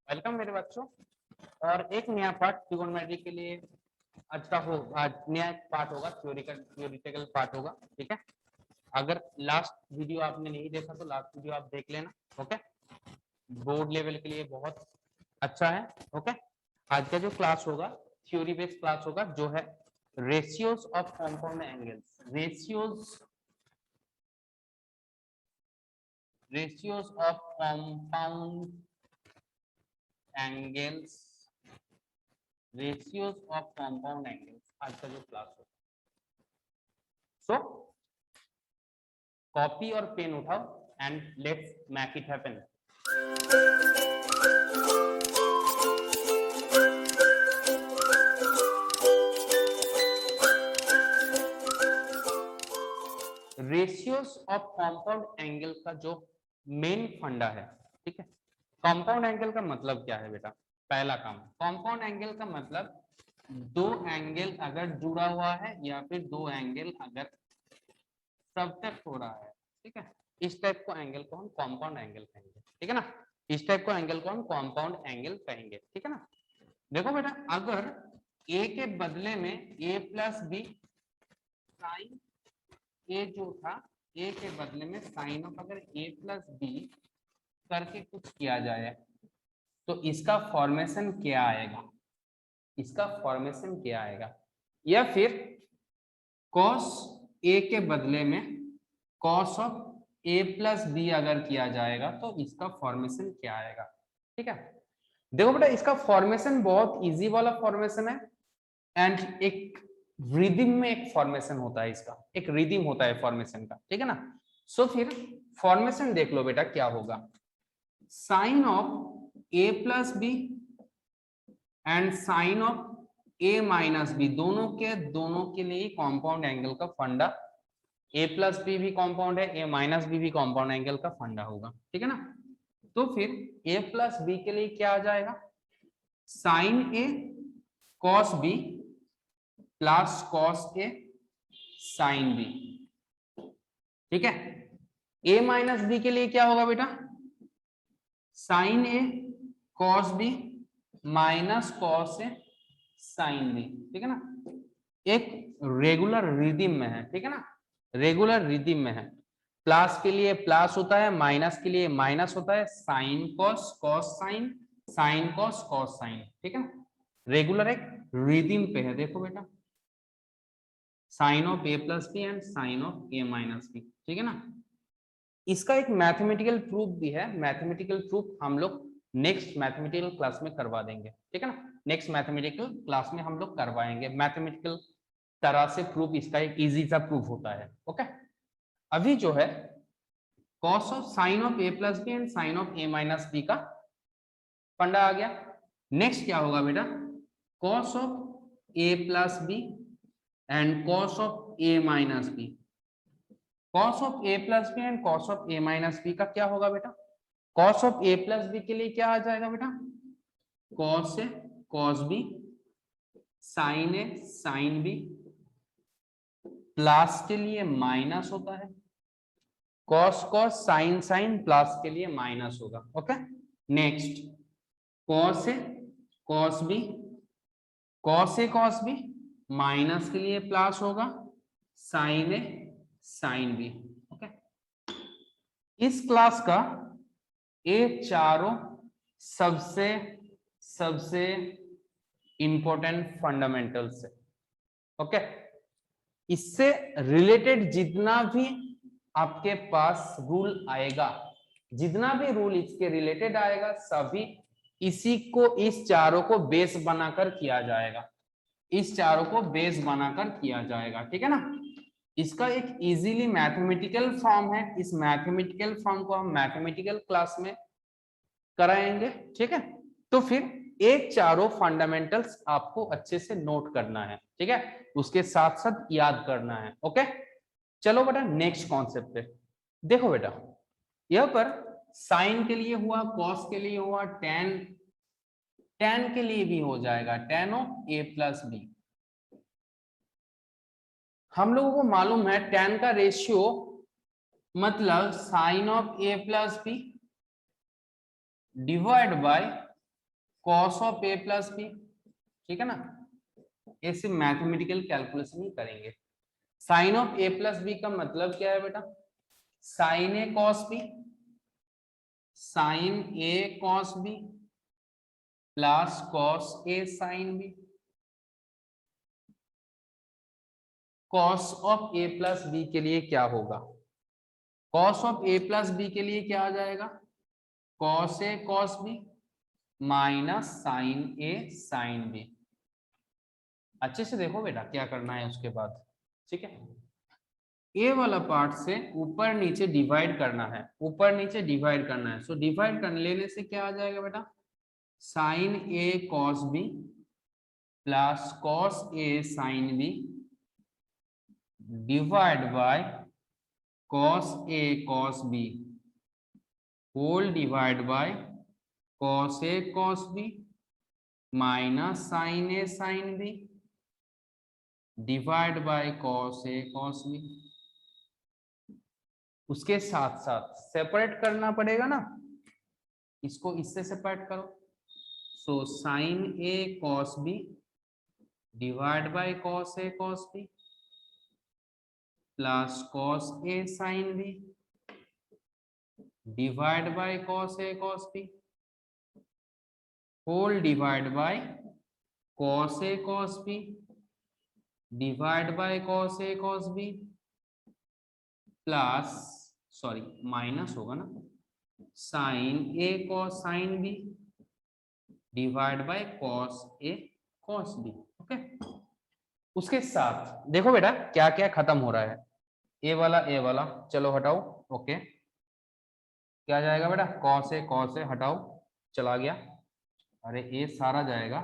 Welcome मेरे बच्चों। और एक नया पार्ट ट्रिगोनोमेट्री के लिए अच्छा हो, नया पार्ट होगा, थ्योरेटिकल पार्ट होगा। ठीक है, अगर लास्ट वीडियो आपने नहीं देखा तो लास्ट वीडियो आप देख लेना। ओके, बोर्ड लेवल के लिए बहुत अच्छा है। ओके, आज का जो क्लास होगा थ्योरी बेस्ड क्लास होगा, जो है ratios of compound angles. Ratios of compound angles, ratios of compound angles आज का जो क्लास होगा। सो कॉपी और पेन उठाओ and let's make it happen. Ratios of compound angle का जो मेन फंडा है, ठीक है। कंपाउंड एंगल का मतलब क्या है बेटा? पहला काम, कंपाउंड एंगल का मतलब दो एंगल अगर जुड़ा हुआ है या फिर दो एंगल अगर सबटेक्ट हो रहा है, ठीक है, इस टाइप को एंगल को हम कंपाउंड एंगल कहेंगे। ठीक है ना, इस टाइप को एंगल को हम कंपाउंड एंगल कहेंगे। ठीक है ना। देखो बेटा, अगर ए के बदले में ए प्लस बी साइन ए जो था, ए के बदले में साइन ऑफ अगर ए प्लस बी करके कुछ किया जाए तो इसका फॉर्मेशन क्या आएगा? इसका फॉर्मेशन क्या आएगा? या फिर कॉस ए के बदले में cos of A plus b अगर किया जाएगा तो इसका फॉर्मेशन क्या आएगा? ठीक है, देखो बेटा, इसका फॉर्मेशन बहुत इजी वाला फॉर्मेशन है एंड एक रिदिम में एक फॉर्मेशन होता है, इसका एक रिदिम होता है फॉर्मेशन का। ठीक है ना। सो फिर फॉर्मेशन देख लो बेटा, क्या होगा? Sine of A plus b and sine of A minus b, दोनों के लिए कंपाउंड एंगल का फंडा, ए प्लस बी भी कंपाउंड है, ए माइनस बी भी कंपाउंड एंगल का फंडा होगा। ठीक है ना। तो फिर ए प्लस बी के लिए क्या आ जाएगा? साइन ए कॉस बी प्लस कॉस ए साइन बी। ठीक है, ए माइनस बी के लिए क्या होगा बेटा? साइन ए कॉस बी माइनस कॉस ए साइन बी। ठीक है ना, एक रेगुलर रिदिम में है। ठीक है ना, रेगुलर रिदिम में है। प्लस के लिए प्लस होता है, माइनस के लिए माइनस होता है, sine cos cos sine, sine cos cos sign. ठीक है ना, रेगुलर एक रिदिम पे है। देखो बेटा, sine of A plus b and sine of A minus b. ठीक है ना, इसका एक मैथमेटिकल प्रूफ भी है। मैथमेटिकल प्रूफ हम लोग नेक्स्ट मैथमेटिकल क्लास में करवा देंगे। ठीक है ना, नेक्स्ट मैथमेटिकल क्लास में हम लोग करवाएंगे मैथमेटिकल तरह से प्रूफ। इसका एक इजी सा प्रूफ होता है। ओके, अभी जो है cos of sine of A plus b and sine of A minus b का फंडा आ गया। नेक्स्ट क्या होगा बेटा? Cos of A plus b and cos of A minus b. Cos of A plus b and cos of A minus b का क्या होगा बेटा? Cos of A plus b के लिए क्या आ जाएगा बेटा? Cos a cos b sine a sine b, plus के लिए माइनस होता है, cos cos sine sine, plus के लिए माइनस होगा। Okay, next cos a cos b, cos a cos B minus के लिए प्लस होगा, sine a sine B. Okay, इस क्लास का ये चारों सबसे सबसे इंपॉर्टेंट फंडामेंटल्स है। ओके, इससे रिलेटेड जितना भी आपके पास रूल आएगा, जितना भी रूल इसके रिलेटेड आएगा, सभी इसी को, इस चारों को बेस बनाकर किया जाएगा। इस चारों को बेस बनाकर किया जाएगा। ठीक है ना, इसका एक इजीली मैथमेटिकल फॉर्म है। इस मैथमेटिकल फॉर्म को हम मैथमेटिकल क्लास में कराएंगे। ठीक है, तो फिर एक चारों फंडामेंटल्स आपको अच्छे से नोट करना है। ठीक है, उसके साथ साथ याद करना है। ओके, चलो बेटा नेक्स्ट कॉन्सेप्ट पे देखो। बेटा यहां पर साइन के लिए हुआ, कॉस के लिए हुआ, टेन टेन के लिए भी हो जाएगा, tan of A plus b. हम लोगों को मालूम है टेन का रेशियो मतलब sine of A plus b divide by cos of A plus b, ठीक है ना, ऐसे मैथमेटिकल कैलकुलेशन ही करेंगे। Sine of A plus b का मतलब क्या है बेटा, sine A cos b, sine A cos B plus cos A sine b. Cos of A plus b के लिए क्या होगा, cos of A plus b के लिए क्या आ जाएगा, cos a cos B minus sine a sine b. अच्छे से देखो बेटा क्या करना है उसके बाद, ठीक है। ए वाला पार्ट से ऊपर नीचे डिवाइड करना है, ऊपर नीचे डिवाइड करना है। सो डिवाइड कर लेने से क्या आ जाएगा बेटा, sine A cos B plus cos A sine b divide by cos a cos b whole divide by cos a cos B minus sine a sine b divide by cos a cos b. उसके साथ साथ separate करना पड़ेगा ना, इसको इससे separate करो। So sine A cos b divide by cos a cos B plus cos A sine b divide by cos a cos b whole divide by cos a cos b divide by cos a cos B plus sorry minus होगा ना, sine A cos sine b divide by cos a cos b. Okay, उसके साथ देखो बेटा क्या क्या खत्म हो रहा है, ए वाला चलो हटाओ। ओके, क्या जाएगा बेटा, कॉस ए हटाओ, चला गया। अरे ए सारा जाएगा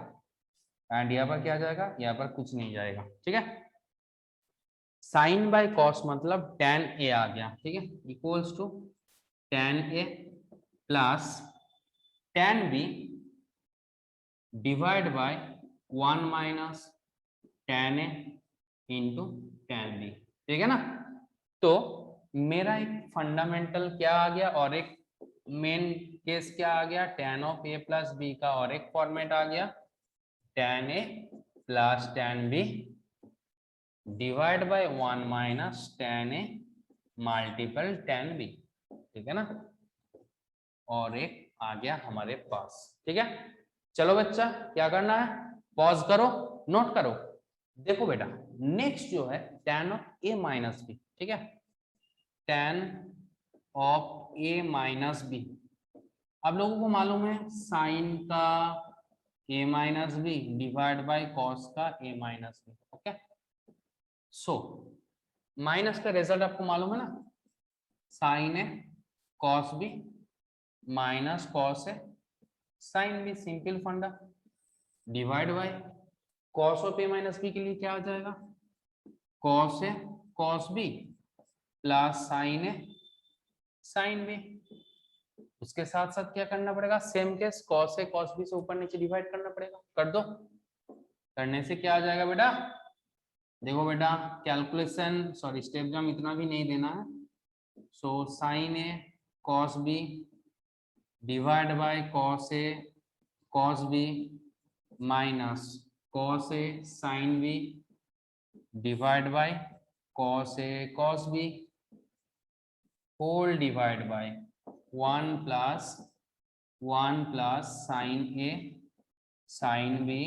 एंड यहाँ पर क्या जाएगा, यहाँ पर कुछ नहीं जाएगा, ठीक है। साइन बाय कॉस मतलब tan ए आ गया, ठीक है, equals to tan a plus tan b divide by 1 minus tan A into tan b, ठीक है ना। तो मेरा एक फंडामेंटल क्या आ गया और एक मेन केस क्या आ गया, tan of A plus b का और एक फॉर्मेट आ गया tan a plus tan b divide by 1 minus tan a multiple tan b, ठीक है ना। और एक आ गया हमारे पास, ठीक है। चलो बच्चा क्या करना है, पॉज करो, नोट करो। देखो बेटा नेक्स्ट जो है tan of A minus b, ठीक है, tan of A minus b. आप लोगों को मालूम है साइन का a minus b divide by cos का a minus b. Okay, so minus का रिजल्ट आपको मालूम है ना, साइन ए कॉस बी माइनस कॉस ए साइन बी, सिंपल फंडा divide by cos of A minus b के लिए क्या आ जाएगा, cos a cos B plus sine a sine B. उसके साथ साथ क्या करना पड़ेगा, same case cos a cos B से ऊपर नीचे डिवाइड करना पड़ेगा, कर दो। करने से क्या आ जाएगा बेटा, देखो बेटा कैलकुलेशन सॉरी स्टेप जम इतना भी नहीं देना है। So sine A cos b divide by cos a cos B minus cos A sine b divide by cos a cos b whole divide by 1 plus sine a sine b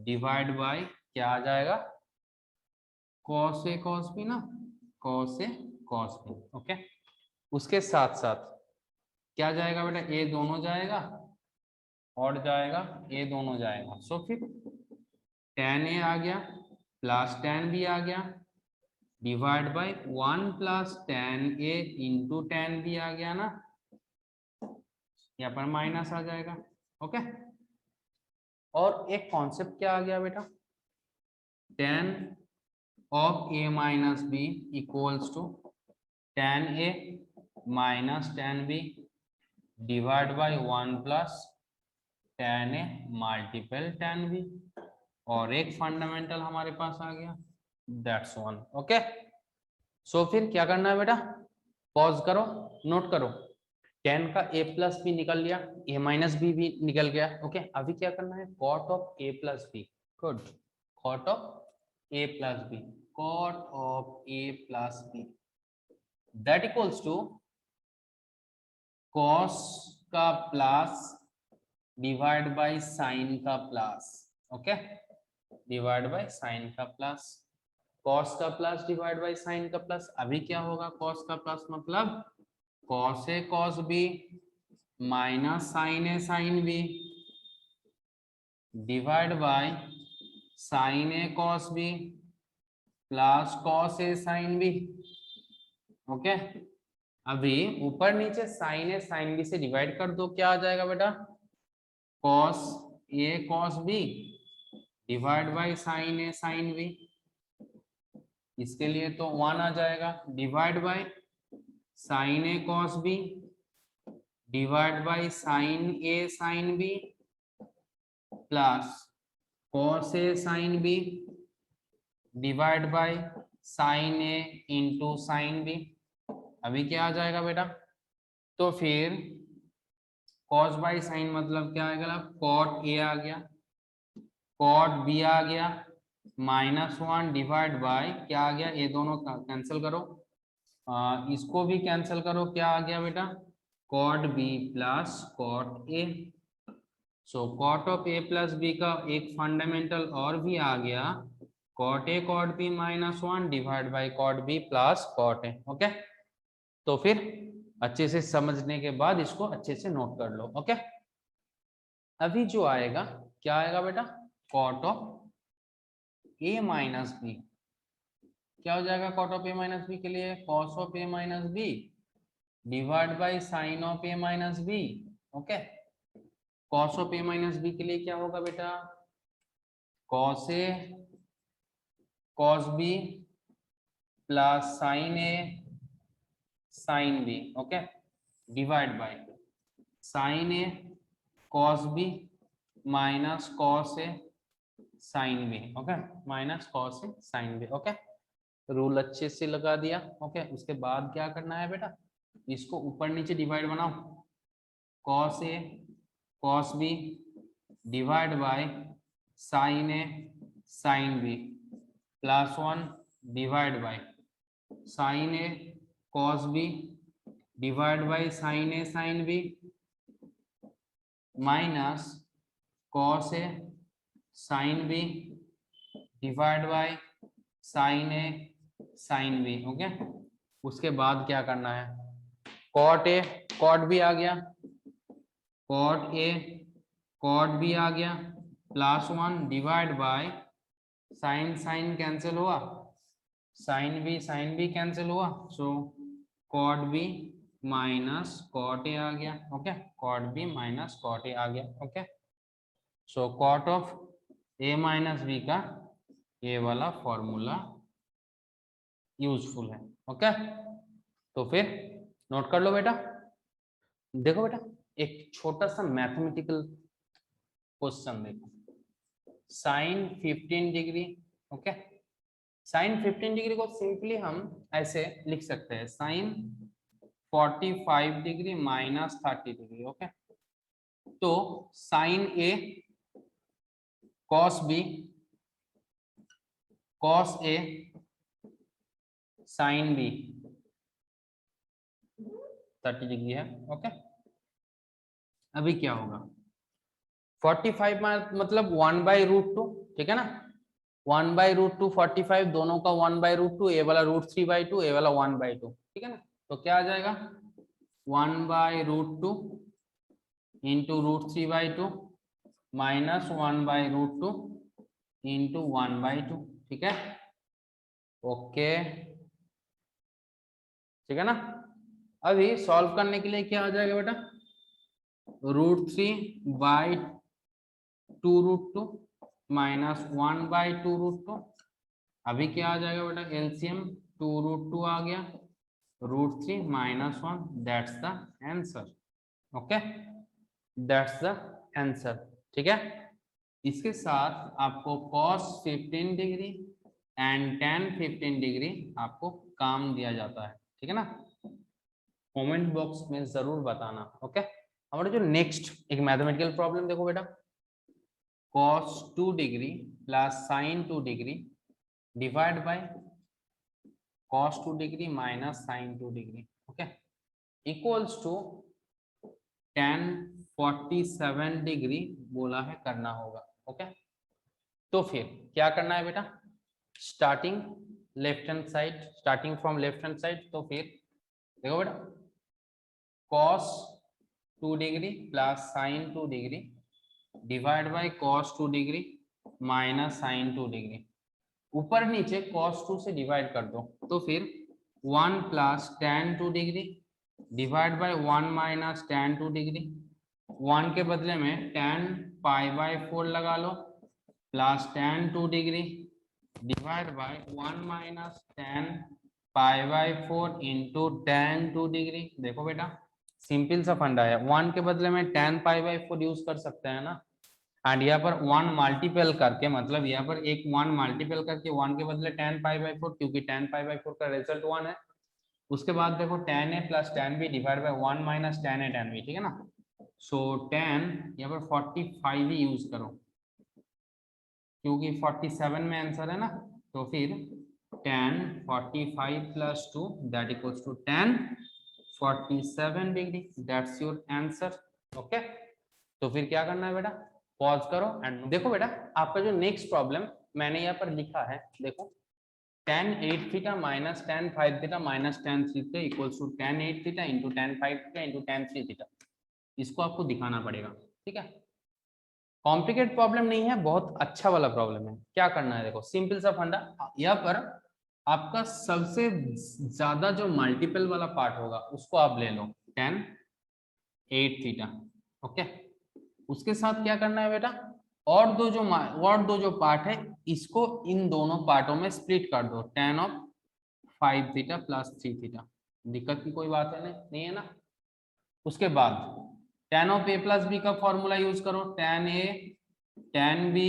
divide by क्या आ जाएगा, cos a cos b ना, cos a cos b. Okay, उसके साथ साथ क्या जाएगा बेटा, ए दोनों जाएगा और जाएगा ए दोनों जाएगा। सो फिर tan ए आ गया प्लस tan बी आ गया divide by 1 plus tan A into tan B आ गया ना, यहाँ पर माइनस आ जाएगा। ओके, और एक कॉन्सेप्ट क्या आ गया बेटा, tan of A minus b equals to tan a minus tan b divide by 1 plus tan a multiple tan b. और एक फंडामेंटल हमारे पास आ गया, दैट्स वन। ओके, सो फिर क्या करना है बेटा, पॉज करो, नोट करो। tan का a प्लस बी निकल लिया, a माइनस बी भी निकल गया। ओके, अभी क्या करना है, cot of a plus b, good, cot of a plus b, cot of a plus b that equals to cos का प्लस डिवाइड बाय साइन का plus. Okay, divide by sine का प्लस, cos का plus divide by sine का plus. अभी क्या होगा, cos का plus मतलब cos a cos b minus sine a sine b divide by sine a cos b plus cos a sine b। Okay, अभी ऊपर नीचे साइन ए साइन बी से डिवाइड कर दो, क्या आ जाएगा बेटा, cos a cos b divide by sine a sine b. इसके लिए तो 1 आ जाएगा, divide by sine a cos b divide by sine a sine b plus cos a sine b divide by sine a into sine b. अभी क्या आ जाएगा बेटा, तो फिर cos बाय साइन मतलब क्या आएगा, cot a आ गया, cot b आ गया, -1 डिवाइड बाय क्या आ गया, ये दोनों कैंसिल करो, इसको भी कैंसिल करो, क्या आ गया बेटा, cot b plus cot a। So cot of a plus b का एक फंडामेंटल और भी आ गया, cot a cot b -1 divide bye cot b plus cot a। Okay, तो फिर अच्छे से समझने के बाद इसको अच्छे से नोट कर लो। ओके, अभी जो आएगा क्या आएगा बेटा, cot of a minus B, क्या हो जाएगा cot of a minus b के लिए, cos of a minus b divide by sine of a minus b. Okay, cos of a minus b के लिए क्या होगा बेटा, cos a cos b plus sine a sine B. Okay, divide by sine a cos b minus cos a sine B. Okay, minus cos a sine B. Okay, rule अच्छे से लगा दिया। Okay, उसके बाद क्या करना है बेटा, इसको ऊपर नीचे डिवाइड बनाओ, cos a cos b divide by sine a sine b plus 1 divide by sine a cos b divide by sine a sine b minus cos a sine b divide by sine a sine B. Okay, उसके बाद क्या करना है, cot a cot b आ गया, cot a cot b आ गया plus 1 divide by sine sine cancel हुआ, साइन बी कैंसिल हुआ, so cot b minus cot a आ गया। Okay, cot b minus cot a आ गया। Okay, so cot of a minus b का ये वाला फॉर्मूला यूजफुल है। ओके, तो फिर नोट कर लो बेटा। देखो बेटा, एक छोटा सा मैथमेटिकल क्वेश्चन देखो, sine 15 degree. Okay, sine 15 degree को सिंपली हम ऐसे लिख सकते हैं, sine 45 degree minus 30 degree. Okay, तो साइन ए कॉस बी कॉस ए साइन बी 30 डिग्री है। ओके, अभी क्या होगा, 45 मतलब 1/√2, ठीक है ना, 1/√2 45, दोनों का 1/√2, ए वाला √3/2, ए वाला 1/2, ठीक है ना, तो क्या आ जाएगा 1/√2 इंटू √3/2 माइनस 1/√2 इंटू 1/2, ठीक है। ओके, ठीक है ना, अभी सॉल्व करने के लिए क्या आ जाएगा बेटा, √3/2√2 माइनस 1/2√2। अभी क्या आ जाएगा बेटा, एलसीएम 2√2 आ गया, √3 minus 1, that's the answer. Okay, that's the answer, ठीक है। इसके साथ आपको cos 15 degree and tan 15 degree आपको काम दिया जाता है, ठीक है ना। कमेंट बॉक्स में जरूर बताना। ओके, हमारा जो नेक्स्ट एक मैथमेटिकल प्रॉब्लम देखो बेटा, cos 2 degree plus sin 2 degree divide by cos 2 degree minus sin 2 degree, okay, equals to tan 47 degree बोला है करना होगा। ओके, तो फिर क्या करना है बेटा, starting left hand side, starting from left hand side, तो फिर देखो बेटा cos 2 degree plus sin 2 degree divide by cos 2 degree minus sin 2 degree, ऊपर नीचे cos 2 से डिवाइड कर दो, तो फिर 1 plus tan 2 degree divide by 1 minus tan 2 degree, 1 के बदले में tan पाई बाय 4 लगा लो plus tan 2 degree divide by 1 minus tan pi by 4 into tan 2 degree. देखो बेटा सिंपल सा फंडा है, 1 के बदले में tan पाई बाय 4 यूज कर सकते हैं ना, एंड यहाँ पर 1 मल्टीपल करके, मतलब यहाँ पर एक 1 मल्टीपल करके 1 के बदले tan पाई बाय 4, क्योंकि tan पाई बाय 4 का रिजल्ट 1 है। उसके बाद देखो tan a plus tan b divide by 1 minus tan a tan b, ठीक है ना। सो tan यहाँ पर 45 ही यूज करो क्योंकि 47 में आंसर है ना, तो फिर tan 45 plus 2 that equals to tan 47 degree, that's your answer. Okay, तो फिर क्या करना है बेटा, पॉज करो एंड देखो बेटा आपका जो नेक्स्ट प्रॉब्लम मैंने यहाँ पर लिखा है, देखो tan 8 theta minus tan 5 theta minus tan 3 theta equals to tan 8 theta into tan 5 theta into tan 3 theta, इसको आपको दिखाना पड़ेगा। ठीक है, कॉम्प्लिकेट प्रॉब्लम नहीं है, बहुत अच्छा वाला प्रॉब्लम है। क्या करना है, देखो सिंपल सा फंडा, यहाँ पर आपका सबसे ज्यादा जो मल्टीपल वाला पार्ट होगा उसको आप ले लो tan 8 थीटा। ओके, उसके साथ क्या करना है बेटा, और दो जो पार्ट है इसको इन दोनों पार्टों में स्प्लिट कर दो, tan of 5 theta plus 3 theta, दिक्कत की कोई बात है नहीं है ना। उसके बाद tan of a plus b का फॉर्मूला यूज करो, tan a tan b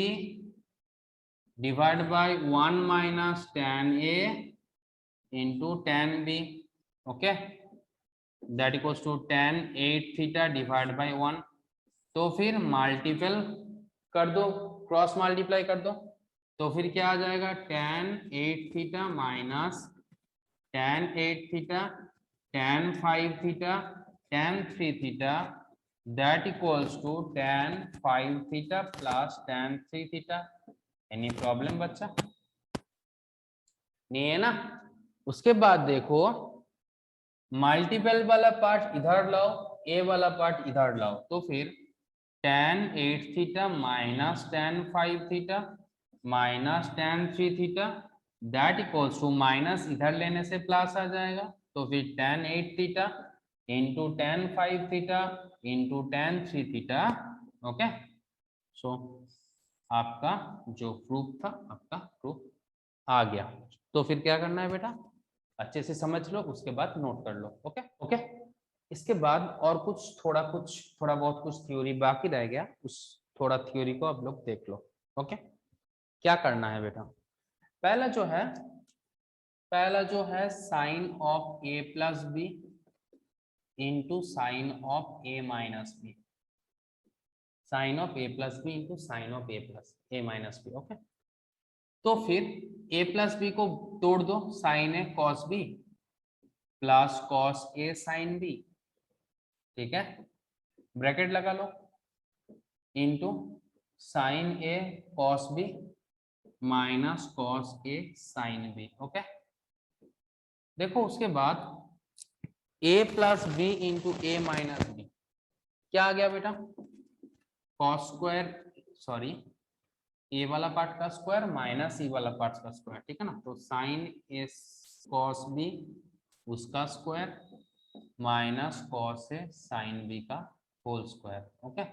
divide by 1 minus tan a into tan b, okay, that equals to tan 8 theta divide by 1, तो फिर मल्टीपल कर दो, क्रॉस मल्टीप्लाई कर दो, तो फिर क्या आ जाएगा tan 8 theta minus tan 8 theta tan 5 theta tan 3 theta that equals to tan 5 theta plus tan 3 theta. Any problem बच्चा, नहीं है ना। उसके बाद देखो मल्टीपल वाला पार्ट इधर लाओ, ए वाला पार्ट इधर लाओ, तो फिर tan 8 theta minus tan 5 theta minus tan 3 theta that equals to, minus इधर लेने से प्लस आ जाएगा, तो फिर tan 8 theta into tan 5 theta into tan 3 theta. Okay, so आपका जो प्रूफ था आपका प्रूफ आ गया। तो फिर क्या करना है बेटा, अच्छे से समझ लो, उसके बाद नोट कर लो। ओके ओके, इसके बाद और थोड़ा बहुत कुछ थ्योरी बाकी रह गया, उस थोड़ा थ्योरी को आप लोग देख लो। ओके, क्या करना है बेटा, पहला जो है sine of a plus b into sine of a minus b, sine of a plus b into sine of a minus b. Okay, तो फिर a प्लस बी को तोड़ दो, साइन ए कॉस बी प्लस कॉस ए sine b, ठीक है, bracket लगा लो, into sine ए cos B minus cos ए sine B. Okay, देखो उसके बाद a plus b into a minus B क्या आ गया बेटा, कॉस स्क्वायर, सॉरी ए वाला पार्ट का स्क्वायर माइनस ई वाला पार्ट का स्क्वायर, ठीक है ना, तो साइन ए कॉस बी उसका स्क्वायर माइनस कॉस ए साइन बी का होल स्क्वायर। ओके,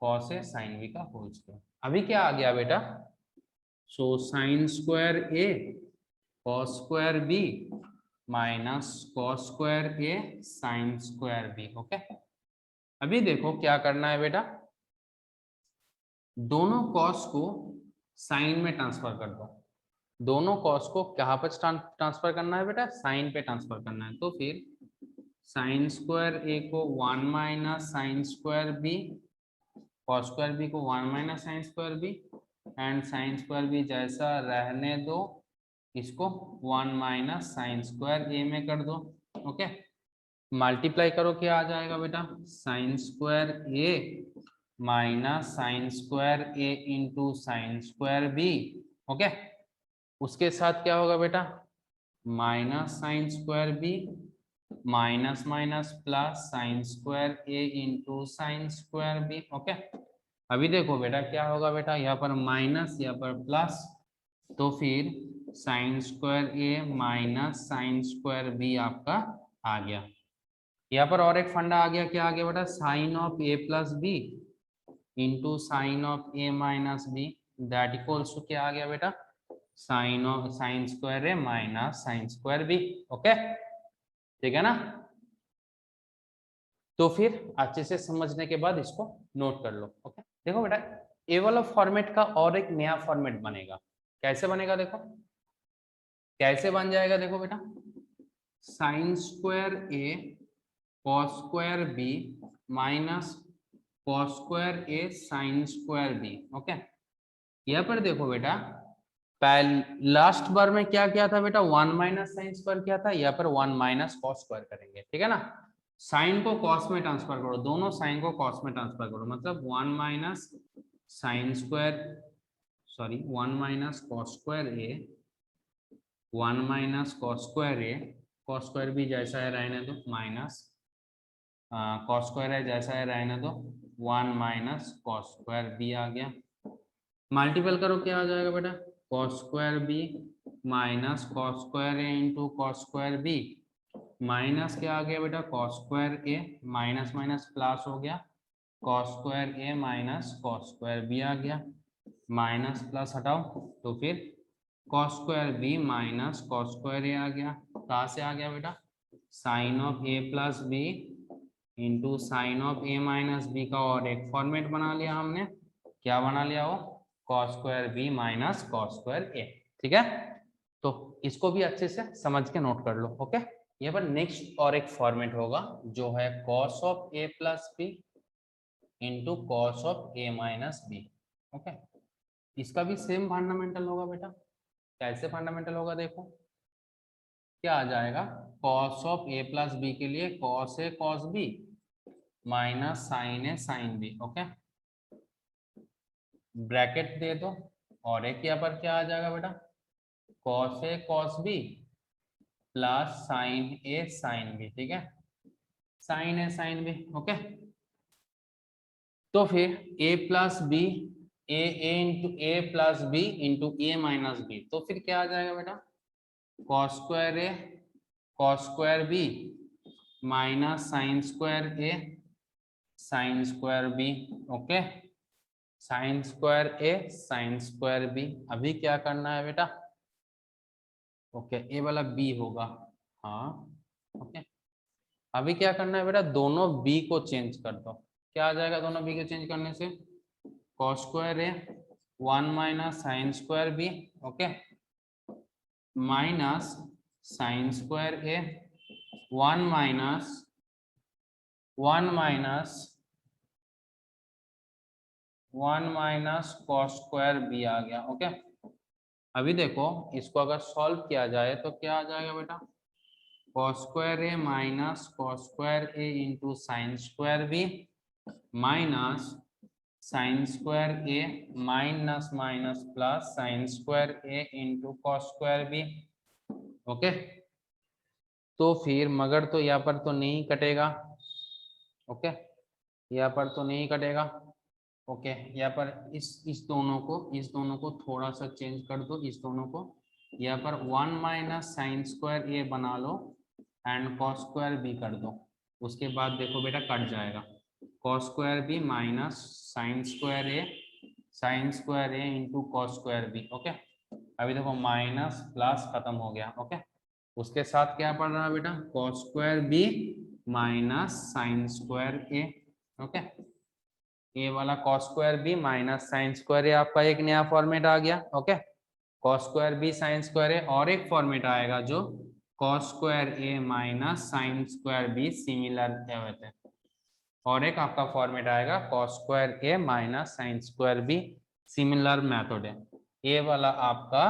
कॉस ए साइन बी का होल स्क्वायर, अभी क्या आ गया बेटा, so sine square A cos square B minus cos square A sine square B. Okay, अभी देखो क्या करना है बेटा, दोनों कॉस को साइन में ट्रांसफर कर दो, दोनों कॉस को कहाँ पर ट्रांसफर करना है बेटा, साइन पे ट्रांसफर करना है, तो फिर साइन स्क्वायर ए को 1 minus sine square b, cos square b को 1 minus sine square b, and sine square b जैसा रहने दो, इसको 1 माइनस साइन स्क्वायर ए में कर दो। ओके, मल्टीप्लाई करो, क्या आ जाएगा बेटा, sine square A minus sine square A into sine square B. Okay, उसके साथ क्या होगा बेटा, minus sine square B minus minus plus sine square A into sine square B. Okay, अभी देखो बेटा क्या होगा बेटा, यहाँ पर माइनस यहाँ पर प्लस, तो फिर साइन स्क्वायर ए माइनस साइन स्क्वायर बी आपका आ गया। यहाँ पर और एक फंडा आ गया, क्या आ गया बेटा, sine of A plus b into sine of A minus b, that equals to क्या आ गया बेटा, sine of sine square A minus sine square B. Okay, ठीक है ना। तो फिर अच्छे से समझने के बाद इसको नोट कर लो। ओके, देखो बेटा ए वाला फॉर्मेट का और एक नया फॉर्मेट बनेगा। कैसे बनेगा, देखो कैसे बन जाएगा, देखो बेटा, sine square A cos square B minus cos square A sine square B. Okay, यहाँ पर देखो बेटा, लास्ट बार में क्या किया था बेटा, 1 माइनस साइन स्क्वायर किया था, यहाँ पर 1 माइनस कॉस स्क्वायर करेंगे। ठीक है ना, साइन को कॉस में ट्रांसफर करो, दोनों साइन को कॉस में ट्रांसफर करो, मतलब 1 minus sine square, sorry 1 minus cos square A 1 minus cos square A, cos square भी जैसा है रहने दो, माइनस कॉस स्क्वायर है जैसा है रहने दो, 1 माइनस कॉस स्क्वायर बी आ गया। मल्टीपल करो, क्या आ जाएगा बेटा, cos square B minus cos square A into cos square B, minus क्या आ गया बेटा, कॉस स्क्वायर ए, माइनस माइनस प्लस हो गया, कॉस स्क्वायर ए माइनस कॉस स्क्वायर बी आ गया, माइनस प्लस हटाओ तो फिर cos square B minus cos square A आ गया। कहाँ से आ गया बेटा, sine of A plus b into sine of A minus b का और एक फॉर्मेट बना लिया हमने, क्या बना लिया वो, cos square B minus cos square A. ठीक है, तो इसको भी अच्छे से समझ के नोट कर लो। ओके, यहाँ पर नेक्स्ट और एक फॉर्मेट होगा जो है cos of A plus b into cos of A minus b. Okay, इसका भी सेम फंडामेंटल होगा बेटा। कैसे फंडामेंटल होगा, देखो क्या आ जाएगा, cos of A plus b के लिए cos a cos B minus sine a sine B. Okay, bracket दे दो, और एक यहाँ पर क्या आ जाएगा बेटा, cos a cos B plus sine a sine b. ठीक है, sine a sine B. Okay, तो फिर a plus b a into a plus b into a minus b, तो फिर क्या आ जाएगा बेटा, cos square A cos square B minus sine square A sine square B. Okay, sine square A sine square B. अभी क्या करना है बेटा, ओके ए वाला बी होगा, हाँ ओके, अभी क्या करना है बेटा, दोनों बी को चेंज कर दो। क्या आ जाएगा दोनों बी को चेंज करने से, cos square A 1 minus sine square B, okay, minus sine square A 1 minus 1 minus cos square B आ गया। ओके, अभी देखो इसको अगर सॉल्व किया जाए तो क्या आ जाएगा बेटा, cos square A minus cos square A into sine square B minus sine square A minus minus plus sine square A into cos square B. Okay, तो फिर मगर तो यहाँ पर तो नहीं कटेगा। ओके, यहाँ पर तो नहीं कटेगा। ओके, यहाँ पर इस दोनों को थोड़ा सा चेंज कर दो, इस दोनों को यहाँ पर 1 माइनस साइन स्क्वायर ए बना लो एंड कॉस स्क्वायर बी कर दो, उसके बाद देखो बेटा कट जाएगा, cos square B minus sine square A into cos square B. Okay, अभी देखो माइनस प्लस खत्म हो गया। ओके, उसके साथ क्या पड़ रहा है बेटा, cos square B minus sine square A. Okay, ये वाला cos square B minus sine square A आपका एक नया फॉर्मेट आ गया। Okay, cos square B sine square A, और एक फॉर्मेट आएगा जो cos स्क्वायर ए minus sine square B similar है। और एक आपका फॉर्मेट आएगा cos स्क्वायर ए minus sine square B similar method है। ये वाला आपका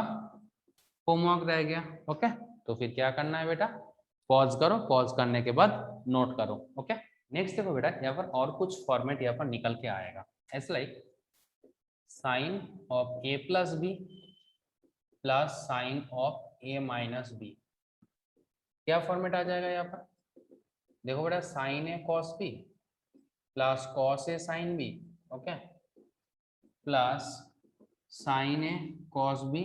होमवर्क रह गया। ओके, तो फिर क्या करना है बेटा, पॉज करो, पॉज करने के बाद नोट करो। ओके, नेक्स्ट देखो बेटा, यहाँ पर और कुछ फॉर्मेट यहाँ पर निकल के आएगा। As like sine of A plus B plus sine of A minus B. क्या फॉर्मेट आ जाएगा यहाँ पर, देखो बेटा, साइन ए कॉस बी प्लस कॉस ए sine B, okay, plus sine ए कॉस बी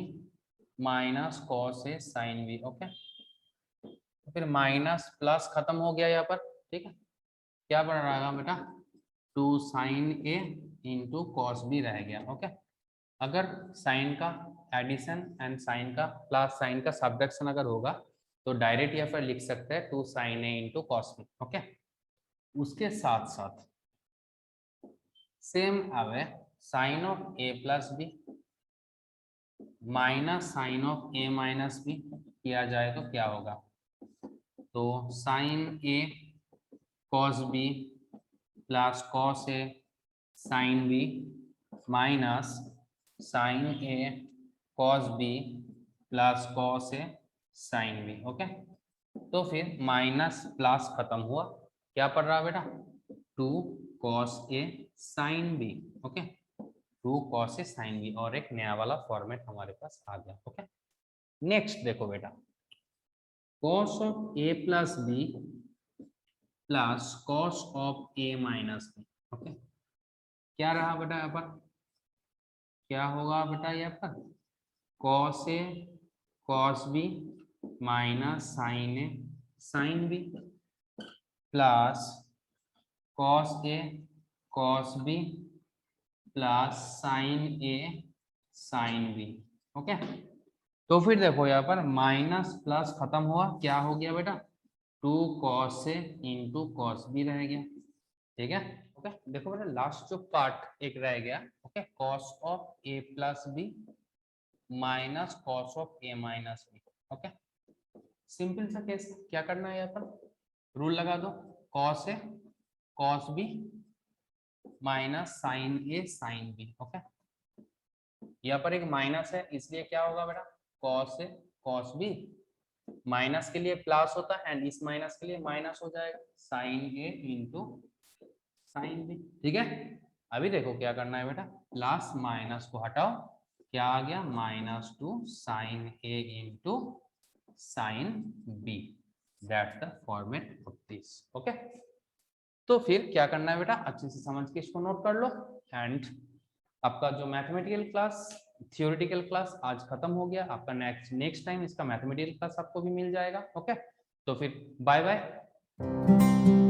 माइनस कॉस ए साइन बी। ओके, तो फिर minus plus खत्म हो गया यहाँ पर, ठीक है, क्या बन रहा है बेटा, 2 sine a into cos B रह गया। ओके, अगर साइन का एडिशन एंड साइन का प्लस साइन का सब्ट्रैक्शन अगर होगा तो डायरेक्ट यहाँ पर लिख सकते हैं 2 sine a into cos b. Okay, उसके साथ साथ सेम आवे sine of A plus b minus sine of A minus b किया जाए तो क्या होगा, तो साइन ए कॉस बी प्लस कॉस ए साइन बी माइनस साइन ए कॉस बी प्लस कॉस ए साइन बी। ओके, तो फिर माइनस प्लस खत्म हुआ, क्या पड़ रहा बेटा, 2 cos A sine B. Okay, 2 cos A sine B, और एक नया वाला फॉर्मेट हमारे पास आ गया। ओके, नेक्स्ट देखो बेटा, cos of A plus B plus cos of A minus b. Okay, क्या रहा बेटा यहाँ पर, क्या होगा बेटा यहाँ पर, cos a cos B minus sine a sine b plus cos a cos B plus sine a sine B. Okay, तो फिर देखो यहाँ पर माइनस प्लस खत्म हुआ, क्या हो गया बेटा, 2 cos A into cos B रह गया। ठीक है, ओके, देखो बेटा लास्ट जो पार्ट एक रह गया, okay, cos of A plus b minus cos of A minus b. Okay, simple सा केस, क्या करना है यहाँ पर, रूल लगा दो, cos a cos B minus sine a sine B. Okay, यहाँ पर एक माइनस है इसलिए क्या होगा बेटा, cos a cos B, minus के लिए प्लस होता है एंड इस माइनस के लिए माइनस हो जाएगा, sign a into sine b. ठीक है, अभी देखो क्या करना है बेटा, प्लस माइनस को हटाओ, क्या आ गया, -2 sine a into sine b, that's the format of this. Okay, तो फिर क्या करना है बेटा, अच्छे से समझ के इसको नोट कर लो। एंड आपका जो मैथमेटिकल क्लास थियोरेटिकल क्लास आज खत्म हो गया, आपका नेक्स्ट टाइम इसका मैथमेटिकल क्लास आपको भी मिल जाएगा। ओके, तो फिर बाय बाय।